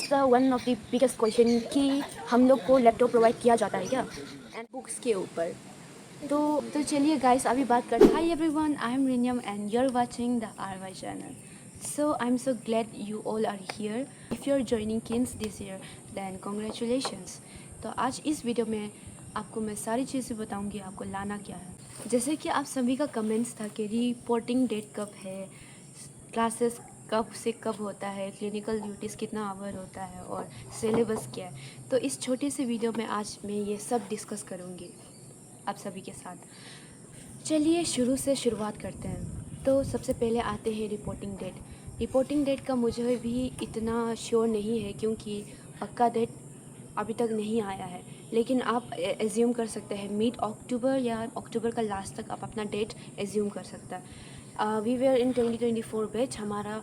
The one of the biggest question कि हम लोग को लैपटॉप प्रोवाइड किया जाता है क्या, एंड बुक्स के ऊपर। तो चलिए गाइस, अभी बात करते हैं। हाय एवरीवन, आई एम रिनियम and you are watching the RY channel. So I am so glad you all are here. If you are joining kins this year then congratulations. तो आज इस वीडियो में आपको मैं सारी चीज़ें बताऊंगी आपको लाना क्या है। जैसे कि आप सभी का कमेंट्स था कि रिपोर्टिंग डेट कब है, क्लासेस कब से कब होता है, क्लिनिकल ड्यूटीज़ कितना आवर होता है और सिलेबस क्या है। तो इस छोटे से वीडियो में आज मैं ये सब डिस्कस करूँगी आप सभी के साथ। चलिए शुरू से शुरुआत करते हैं। तो सबसे पहले आते हैं रिपोर्टिंग डेट। रिपोर्टिंग डेट का मुझे भी इतना श्योर नहीं है क्योंकि पक्का डेट अभी तक नहीं आया है, लेकिन आप एज्यूम कर सकते हैं मिड अक्टूबर या अक्टूबर का लास्ट तक आप अपना डेट एज्यूम कर सकते हैं। वी वेयर इन 2024 बैच, हमारा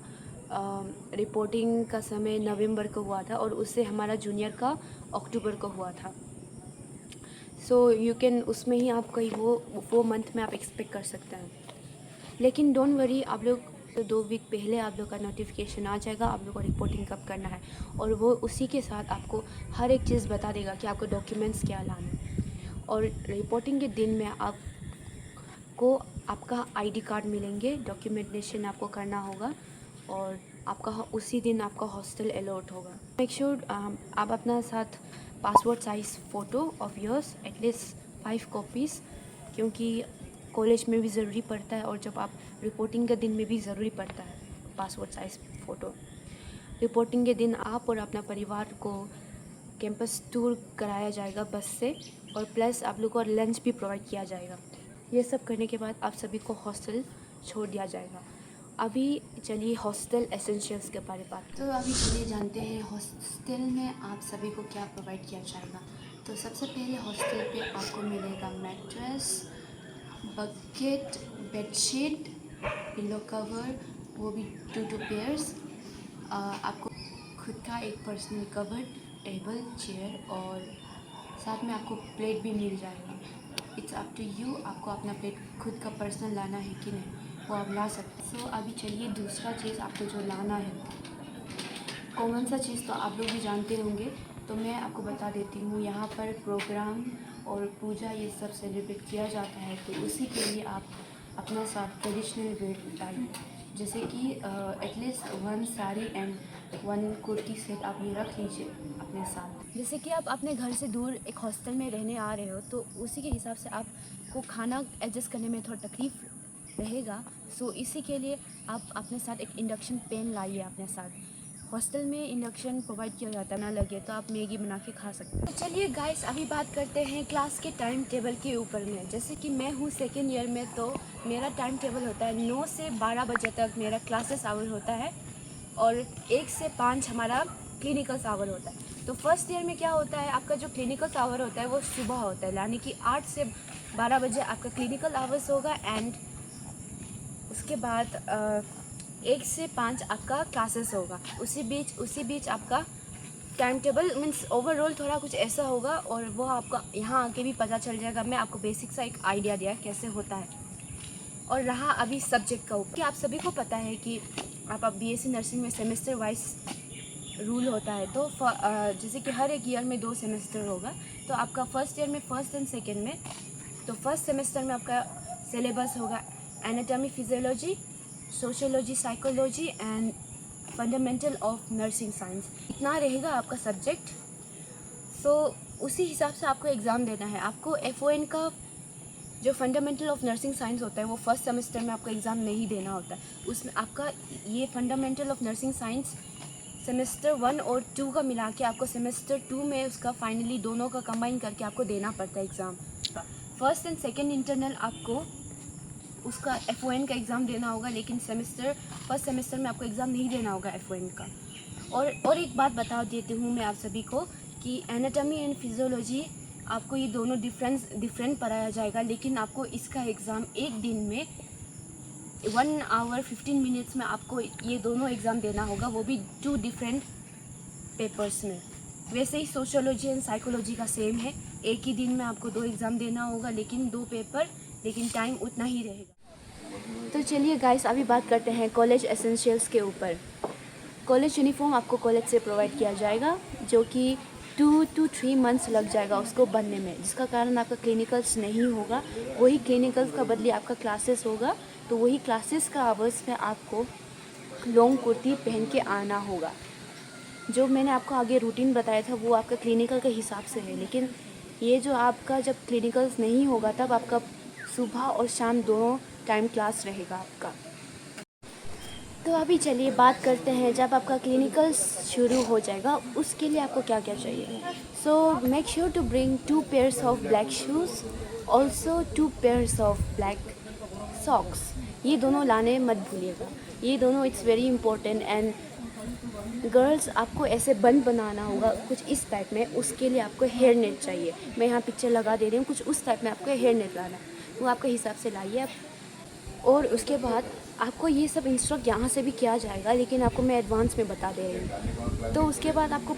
रिपोर्टिंग का समय नवंबर को हुआ था और उससे हमारा जूनियर का अक्टूबर को हुआ था। सो यू कैन उसमें ही आप कहीं वो मंथ में आप एक्सपेक्ट कर सकते हैं। लेकिन डोंट वरी, आप लोग 2 वीक पहले आप लोग का नोटिफिकेशन आ जाएगा आप लोग को रिपोर्टिंग कब करना है, और वो उसी के साथ आपको हर एक चीज़ बता देगा कि आपको डॉक्यूमेंट्स क्या लाना है। और रिपोर्टिंग के दिन में आपको आपका आईडी कार्ड मिलेंगे, डॉक्यूमेंटेशन आपको करना होगा और आपका उसी दिन आपका हॉस्टल अलॉट होगा। मेक श्योर आप अपना साथ passport size photo of yours at least 5 copies, क्योंकि कॉलेज में भी ज़रूरी पड़ता है और जब आप रिपोर्टिंग के दिन में भी ज़रूरी पड़ता है पासपोर्ट साइज़ फ़ोटो। रिपोर्टिंग के दिन आप और अपना परिवार को कैंपस टूर कराया जाएगा बस से, और प्लस आप लोग को लंच भी प्रोवाइड किया जाएगा। ये सब करने के बाद आप सभी को हॉस्टल छोड़ दिया जाएगा। अभी चलिए हॉस्टल एसेंशियल्स के बारे में बात। तो अभी चलिए जानते हैं हॉस्टल में आप सभी को क्या प्रोवाइड किया जाएगा। तो सबसे पहले हॉस्टल पे आपको मिलेगा mattress, bucket, bedsheet, pillow cover, वो भी 2 पेयर्स। आपको खुद का एक पर्सनल कवर, टेबल, चेयर और साथ में आपको प्लेट भी मिल जाएगा। इट्स अप टू यू, आपको अपना प्लेट खुद का पर्सनल लाना है कि नहीं, वो आप ला सकते। सो अभी चलिए दूसरा चीज़ आपको जो लाना है, कॉमन सा चीज़ तो आप लोग भी जानते होंगे, तो मैं आपको बता देती हूँ। यहाँ पर प्रोग्राम और पूजा ये सब सेलिब्रेट किया जाता है, तो उसी के लिए आप अपना साथ ट्रेडिशनल वेयर डालिए, जैसे कि at least 1 sari and 1 kurti set आप ये रख लीजिए अपने साथ। जैसे कि आप अपने घर से दूर एक हॉस्टल में रहने आ रहे हो, तो उसी के हिसाब से आपको खाना एडजस्ट करने में थोड़ा तकलीफ रहेगा। सो इसी के लिए आप अपने साथ एक इंडक्शन पैन लाइए अपने साथ। हॉस्टल में इंडक्शन प्रोवाइड किया जाता है, ना लगे तो आप मैगी बना के खा सकते हैं। तो चलिए गाइस, अभी बात करते हैं क्लास के टाइम टेबल के ऊपर में। जैसे कि मैं हूँ सेकेंड ईयर में, तो मेरा टाइम टेबल होता है 9 से 12 बजे तक मेरा क्लासेस आवर होता है, और 1 से 5 हमारा क्लिनिकल आवर होता है। तो फर्स्ट ईयर में क्या होता है, आपका जो क्लिनिकल आवर होता है वो सुबह होता है, यानी कि 8 से 12 बजे आपका क्लिनिकल आवर्स होगा, एंड उसके बाद 1 से 5 आपका क्लासेस होगा। उसी बीच आपका टाइम टेबल मीन्स ओवरऑल थोड़ा कुछ ऐसा होगा, और वो आपका यहाँ आके भी पता चल जाएगा। मैं आपको बेसिक सा एक आइडिया दिया कैसे होता है। और रहा अभी सब्जेक्ट का ऊपर, कि आप सभी को पता है कि आप बीएससी नर्सिंग में सेमेस्टर वाइज रूल होता है। तो जैसे कि हर एक ईयर में 2 सेमेस्टर होगा, तो आपका फर्स्ट ईयर में फर्स्ट एंड सेकेंड में, तो फर्स्ट सेमेस्टर में आपका सिलेबस होगा anatomy, physiology, sociology, psychology and fundamental of nursing science, इतना रहेगा आपका सब्जेक्ट। सो उसी हिसाब से आपको एग्ज़ाम देना है। आपको FON का जो फंडामेंटल ऑफ नर्सिंग साइंस होता है वो फर्स्ट सेमेस्टर में आपको एग्ज़ाम नहीं देना होता है। उसमें आपका ये fundamental of nursing science semester 1 और 2 का मिला के आपको सेमेस्टर 2 में उसका फाइनली दोनों का कंबाइन करके आपको देना पड़ता है exam. First and second internal आपको उसका FON का एग्ज़ाम देना होगा, लेकिन फर्स्ट सेमेस्टर में आपको एग्ज़ाम नहीं देना होगा FON का। और एक बात बता देती हूँ मैं आप सभी को कि एनाटॉमी एंड फिजियोलॉजी आपको ये दोनों डिफरेंट पढ़ाया जाएगा, लेकिन आपको इसका एग्ज़ाम एक दिन में 1 आवर 15 मिनट्स में आपको ये दोनों एग्ज़ाम देना होगा, वो भी 2 डिफरेंट पेपर्स में। वैसे ही सोशियोलॉजी एंड साइकोलॉजी का सेम है, एक ही दिन में आपको 2 एग्ज़ाम देना होगा, लेकिन 2 पेपर, लेकिन टाइम उतना ही रहेगा। तो चलिए गाइस, अभी बात करते हैं कॉलेज एसेंशियल्स के ऊपर। कॉलेज यूनिफॉर्म आपको कॉलेज से प्रोवाइड किया जाएगा, जो कि 2 to 3 मंथ्स लग जाएगा उसको बनने में, जिसका कारण आपका क्लिनिकल्स नहीं होगा। वही क्लिनिकल्स का बदले आपका क्लासेस होगा, तो वही क्लासेस का आवर्स में आपको लॉन्ग कुर्ती पहन के आना होगा। जो मैंने आपको आगे रूटीन बताया था वो आपका क्लिनिकल के हिसाब से है, लेकिन ये जो आपका जब क्लिनिकल्स नहीं होगा तब आपका सुबह और शाम दोनों टाइम क्लास रहेगा आपका। तो अभी चलिए बात करते हैं, जब आपका क्लिनिकल्स शुरू हो जाएगा उसके लिए आपको क्या क्या चाहिए। So make sure to bring 2 pairs of black shoes, also 2 pairs of black socks. ये दोनों लाने मत भूलिएगा, ये दोनों it's very important. And girls, आपको ऐसे बन बनाना होगा कुछ इस टाइप में, उसके लिए आपको हेयर नेट चाहिए। मैं यहाँ पिक्चर लगा दे रही हूँ, कुछ उस टाइप में आपको हेयर नेट लाना है, वो आपके हिसाब से लाइए आप। और उसके बाद आपको ये सब इंस्ट्रक्ट यहाँ से भी किया जाएगा, लेकिन आपको मैं एडवांस में बता दे रही हूँ। तो उसके बाद आपको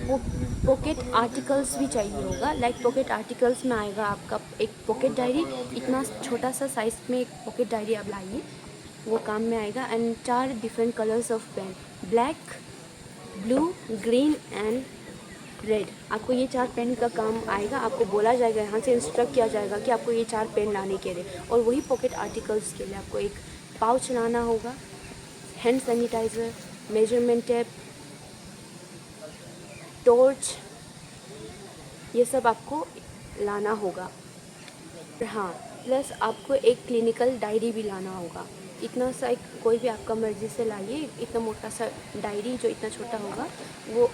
पॉकेट आर्टिकल्स भी चाहिए होगा। लाइक पॉकेट आर्टिकल्स में आएगा आपका एक पॉकेट डायरी, इतना छोटा सा साइज़ में एक पॉकेट डायरी आप लाइए, वो काम में आएगा। And 4 different colours of pen, black, blue, green and red. आपको ये 4 पेन का काम आएगा। आपको बोला जाएगा, यहाँ से इंस्ट्रक्ट किया जाएगा कि आपको ये 4 पेन लाने के लिए। और वही पॉकेट आर्टिकल्स के लिए आपको एक पाउच लाना होगा, hand sanitizer, measurement tape, torch, ये सब आपको लाना होगा। हाँ, प्लस आपको एक क्लिनिकल डायरी भी लाना होगा। इतना सा एक कोई भी आपका मर्ज़ी से लाइए, इतना मोटा सा डायरी जो इतना छोटा होगा। वो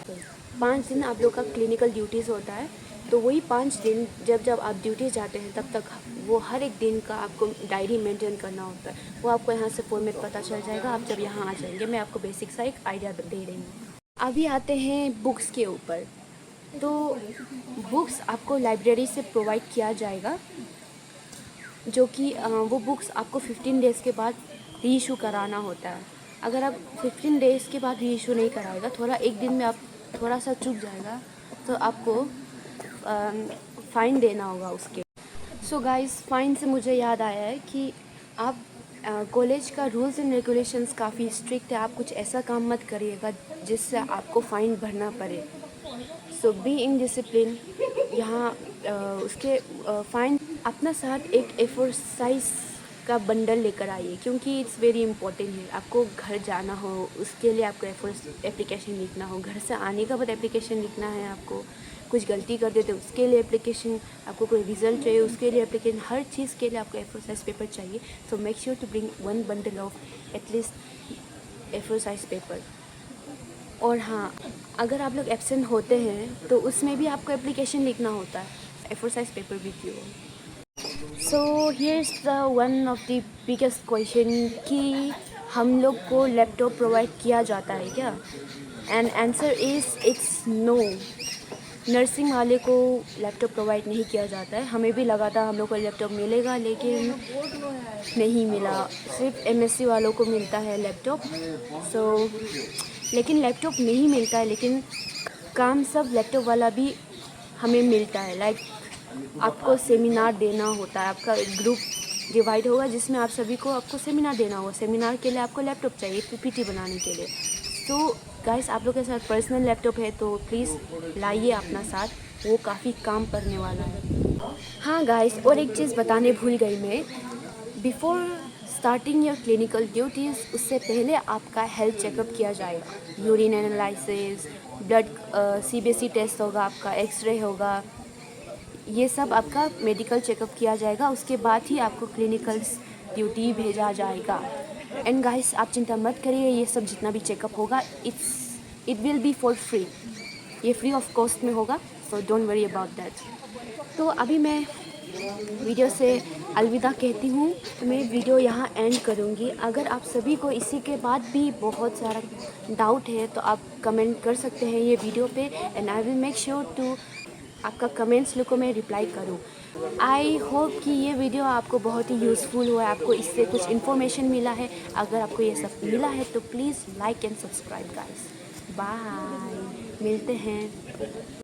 5 दिन आप लोग का क्लिनिकल ड्यूटीज़ होता है, तो वही 5 दिन जब जब आप ड्यूटी जाते हैं तब तक वो हर एक दिन का आपको डायरी मेंटेन करना होता है। वो आपको यहाँ से फॉर्मेट पता चल जाएगा आप जब यहाँ आ जाएंगे। मैं आपको बेसिक सा एक आइडिया दे रही हूँ। अभी आते हैं बुक्स के ऊपर। तो बुक्स आपको लाइब्रेरी से प्रोवाइड किया जाएगा, जो कि वो बुक्स आपको 15 डेज़ के बाद री इशू कराना होता है। अगर आप 15 डेज़ के बाद री इशू नहीं कराएगा, थोड़ा एक दिन में आप थोड़ा सा चूक जाएगा, तो आपको फ़ाइन देना होगा उसके। सो गाइस, फ़ाइन से मुझे याद आया है कि आप कॉलेज का रूल्स एंड रेगुलेशंस काफ़ी स्ट्रिक्ट है। आप कुछ ऐसा काम मत करिएगा जिससे आपको फ़ाइन भरना पड़े। सो बी इन डिसिप्लिन। यहाँ उसके फ़ाइन अपना साथ एक A4 साइज़ का बंडल लेकर आइए, क्योंकि इट्स वेरी इंपॉर्टेंट है। आपको घर जाना हो उसके लिए आपको A4 एप्लीकेशन लिखना हो, घर से आने का बाद एप्लीकेशन लिखना है आपको, कुछ गलती कर देते उसके लिए एप्लीकेशन, आपको कोई रिज़ल्ट चाहिए उसके लिए एप्लीकेशन, हर चीज़ के लिए आपको A4 साइज़ पेपर चाहिए। So make sure to bring 1 bundle of at least A4 size paper. और हाँ, अगर आप लोग एब्सेंट होते हैं तो उसमें भी आपको एप्लीकेशन लिखना होता है, A4 size paper with you. So here's the one of the biggest question कि हम लोग को लैपटॉप प्रोवाइड किया जाता है क्या? And answer is it's no. Nursing वाले को लैपटॉप प्रोवाइड नहीं किया जाता है। हमें भी लगा था हम लोग को लैपटॉप मिलेगा, लेकिन नहीं मिला। सिर्फ MSc वालों को मिलता है लैपटॉप। सो लेकिन लैपटॉप नहीं मिलता है, लेकिन काम सब लैपटॉप वाला भी हमें मिलता है। लाइक आपको सेमिनार देना होता है, आपका एक ग्रुप डिवाइड होगा जिसमें आप सभी को आपको सेमिनार देना होगा। सेमिनार के लिए आपको लैपटॉप चाहिए PPT बनाने के लिए। तो गाइस, आप लोग के साथ पर्सनल लैपटॉप है तो प्लीज़ लाइए अपना साथ, वो काफ़ी काम करने वाला है। हाँ गाइस, और एक चीज़ बताने भूल गई मैं। Before starting your clinical duties, उससे पहले आपका हेल्थ चेकअप किया जाएगा। Urine analysis, blood CBC test होगा, आपका एक्सरे होगा, ये सब आपका मेडिकल चेकअप किया जाएगा। उसके बाद ही आपको क्लिनिकल ड्यूटी भेजा जाएगा। एंड गाइस, आप चिंता मत करिए, ये सब जितना भी चेकअप होगा it will be for free. ये फ्री ऑफ कॉस्ट में होगा, so don't worry about that. तो अभी मैं वीडियो से अलविदा कहती हूँ। तो मैं वीडियो यहाँ एंड करूँगी। अगर आप सभी को इसी के बाद भी बहुत सारा डाउट है तो आप कमेंट कर सकते हैं ये वीडियो पे, and I will make sure to आपका कमेंट्स को मैं रिप्लाई करूँ। आई होप कि ये वीडियो आपको बहुत ही यूज़फुल हुआ है, आपको इससे कुछ इन्फॉर्मेशन मिला है। अगर आपको ये सब मिला है तो please like and subscribe guys. Bye, मिलते हैं।